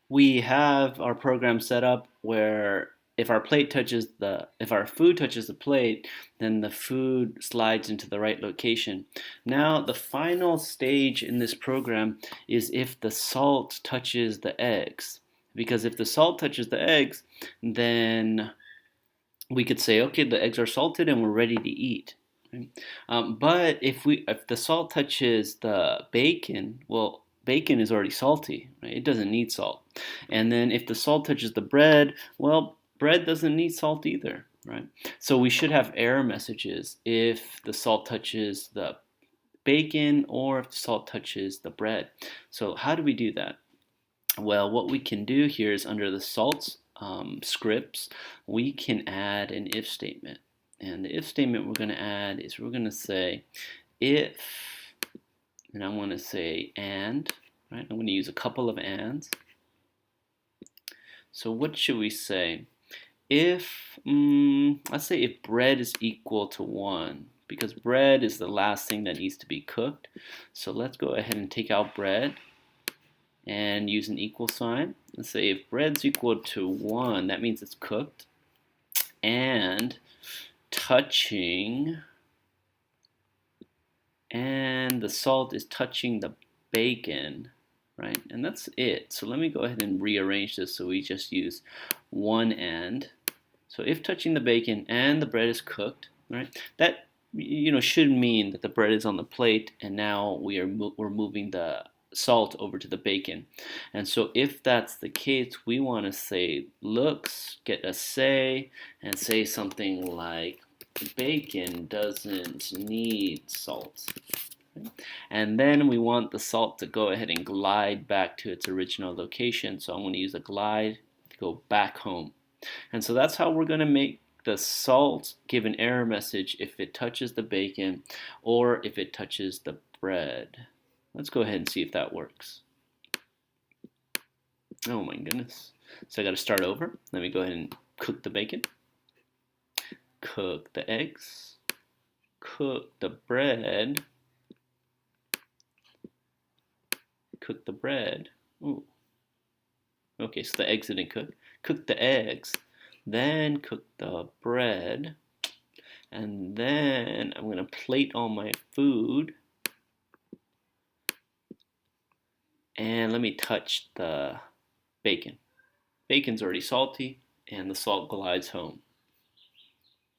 We have our program set up where if our food touches the plate, then the food slides into the right location. Now, the final stage in this program is if the salt touches the eggs. Because if the salt touches the eggs, then we could say, okay, the eggs are salted and we're ready to eat. Right? But if the salt touches the bacon, well, bacon is already salty, right? It doesn't need salt. And then if the salt touches the bread, well, bread doesn't need salt either, right? So we should have error messages if the salt touches the bacon or if the salt touches the bread. So how do we do that? Well, what we can do here is under the salts scripts, we can add an if statement. And the if statement we're going to add is we're going to say if, and I want to say and, right? I'm going to use a couple of ands. So what should we say? If, let's say if bread is equal to 1, because bread is the last thing that needs to be cooked. So let's go ahead and take out bread and use an equal sign. Let's say if bread's equal to 1, that means it's cooked. And touching, and the salt is touching the bacon, right? And that's it. So let me go ahead and rearrange this so we just use one and. So if touching the bacon and the bread is cooked, right? That should mean that the bread is on the plate and now we're moving the salt over to the bacon. And so if that's the case, we want to say looks, get a say, and say something like bacon doesn't need salt. Okay? And then we want the salt to go ahead and glide back to its original location. So I'm going to use a glide to go back home. And so that's how we're going to make the salt give an error message if it touches the bacon or if it touches the bread. Let's go ahead and see if that works. Oh my goodness. So I got to start over. Let me go ahead and cook the bacon, cook the eggs, cook the bread, cook the bread. Ooh. Okay, so the eggs didn't cook. Cook the eggs, then cook the bread, and then I'm going to plate all my food. And let me touch the bacon. Bacon's already salty, and the salt glides home.